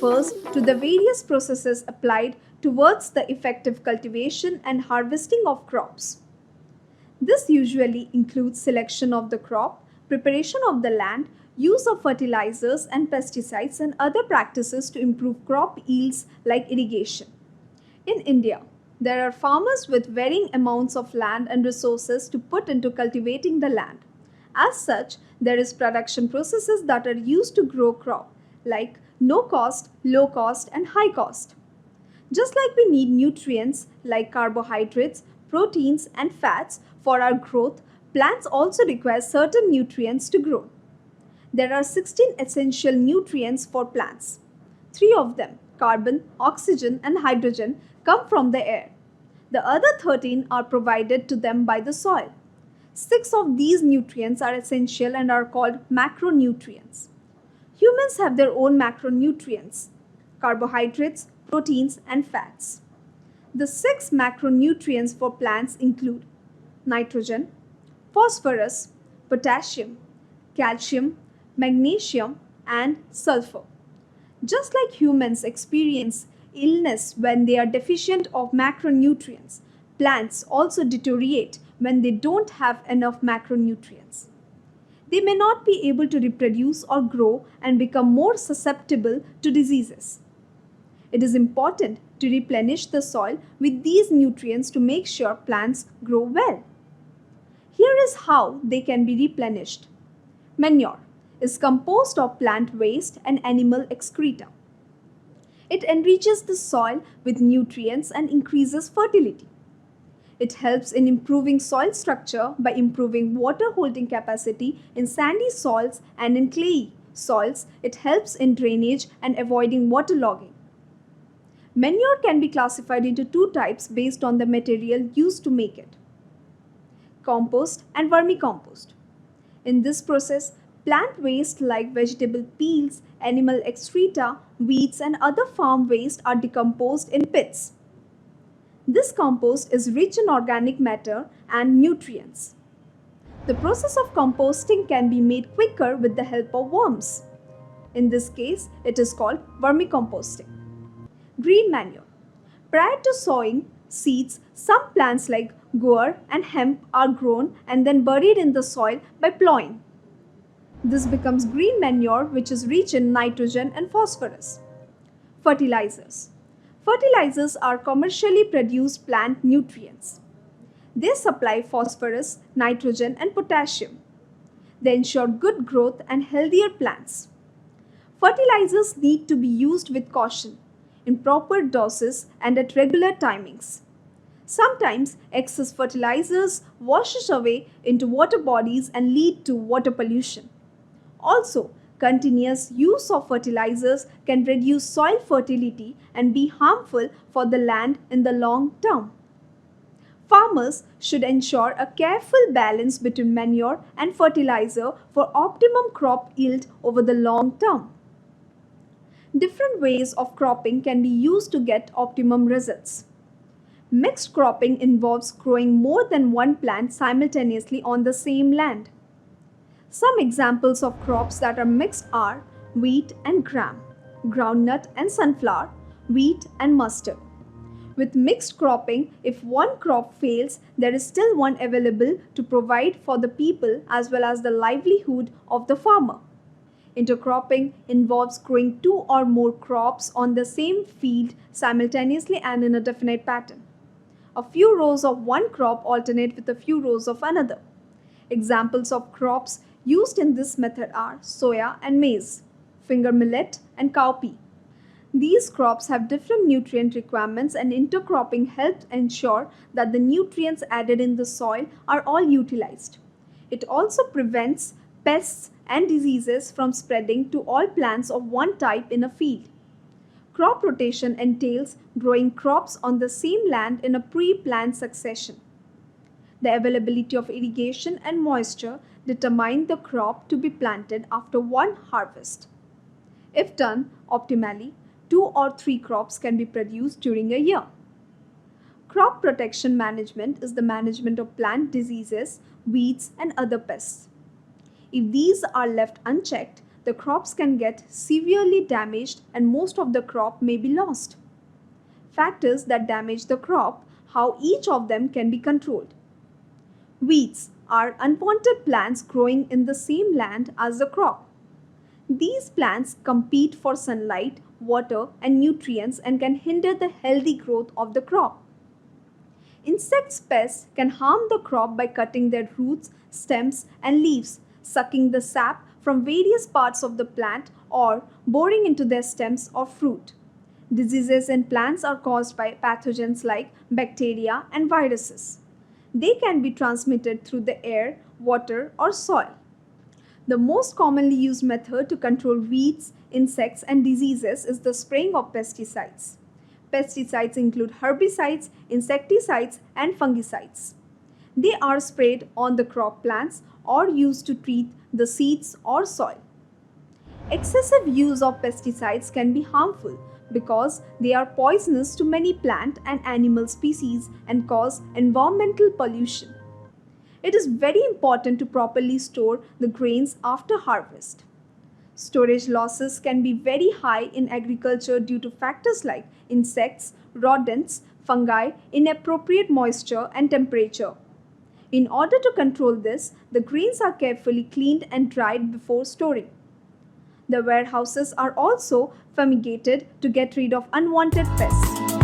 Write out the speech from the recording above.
refers to the various processes applied towards the effective cultivation and harvesting of crops. This usually includes selection of the crop, preparation of the land, use of fertilizers and pesticides, and other practices to improve crop yields like irrigation. In India, there are farmers with varying amounts of land and resources to put into cultivating the land. As such, there is production processes that are used to grow crop like no cost, low cost, and high cost. Just like we need nutrients like carbohydrates, proteins, and fats for our growth, plants also require certain nutrients to grow. There are 16 essential nutrients for plants. Three of them, carbon, oxygen, and hydrogen, come from the air. The other 13 are provided to them by the soil. Six of these nutrients are essential and are called macronutrients. Humans have their own macronutrients: carbohydrates, proteins, and fats. The six macronutrients for plants include nitrogen, phosphorus, potassium, calcium, magnesium, and sulfur. Just like humans experience illness when they are deficient of macronutrients, plants also deteriorate when they don't have enough macronutrients. They may not be able to reproduce or grow and become more susceptible to diseases. It is important to replenish the soil with these nutrients to make sure plants grow well. Here is how they can be replenished. Manure is composed of plant waste and animal excreta. It enriches the soil with nutrients and increases fertility. It helps in improving soil structure by improving water holding capacity in sandy soils, and in clayey soils, it helps in drainage and avoiding waterlogging. Manure can be classified into two types based on the material used to make it: compost and vermicompost. In this process, plant waste like vegetable peels, animal excreta, weeds, and other farm waste are decomposed in pits. This compost is rich in organic matter and nutrients. The process of composting can be made quicker with the help of worms. In this case, it is called vermicomposting. Green manure. Prior to sowing seeds, some plants like guar and hemp are grown and then buried in the soil by plowing. This becomes green manure, which is rich in nitrogen and phosphorus. Fertilizers. Fertilizers are commercially produced plant nutrients. They supply phosphorus, nitrogen, and potassium. They ensure good growth and healthier plants. Fertilizers need to be used with caution, in proper doses, and at regular timings. Sometimes excess fertilizers washes away into water bodies and lead to water pollution. Also, continuous use of fertilizers can reduce soil fertility and be harmful for the land in the long term. Farmers should ensure a careful balance between manure and fertilizer for optimum crop yield over the long term. Different ways of cropping can be used to get optimum results. Mixed cropping involves growing more than one plant simultaneously on the same land. Some examples of crops that are mixed are wheat and gram, groundnut and sunflower, wheat and mustard. With mixed cropping, if one crop fails, there is still one available to provide for the people as well as the livelihood of the farmer. Intercropping involves growing two or more crops on the same field simultaneously and in a definite pattern. A few rows of one crop alternate with a few rows of another. Examples of crops used in this method are soya and maize, finger millet, and cowpea. These crops have different nutrient requirements, and intercropping helps ensure that the nutrients added in the soil are all utilized. It also prevents pests and diseases from spreading to all plants of one type in a field. Crop rotation entails growing crops on the same land in a pre-planned succession. The availability of irrigation and moisture determine the crop to be planted after one harvest. If done optimally, 2 or 3 crops can be produced during a year. Crop protection management is the management of plant diseases, weeds, and other pests. If these are left unchecked, the crops can get severely damaged and most of the crop may be lost. Factors that damage the crop, how each of them can be controlled. Weeds are unwanted plants growing in the same land as the crop. These plants compete for sunlight, water, and nutrients and can hinder the healthy growth of the crop. Insect pests can harm the crop by cutting their roots, stems, and leaves, sucking the sap from various parts of the plant, or boring into their stems or fruit. Diseases in plants are caused by pathogens like bacteria and viruses. They can be transmitted through the air, water, or soil. The most commonly used method to control weeds, insects, and diseases is the spraying of pesticides. Pesticides include herbicides, insecticides, and fungicides. They are sprayed on the crop plants or used to treat the seeds or soil. Excessive use of pesticides can be harmful because they are poisonous to many plant and animal species and cause environmental pollution. It is very important to properly store the grains after harvest. Storage losses can be very high in agriculture due to factors like insects, rodents, fungi, inappropriate moisture, and temperature. In order to control this, the grains are carefully cleaned and dried before storing. The warehouses are also fumigated to get rid of unwanted pests.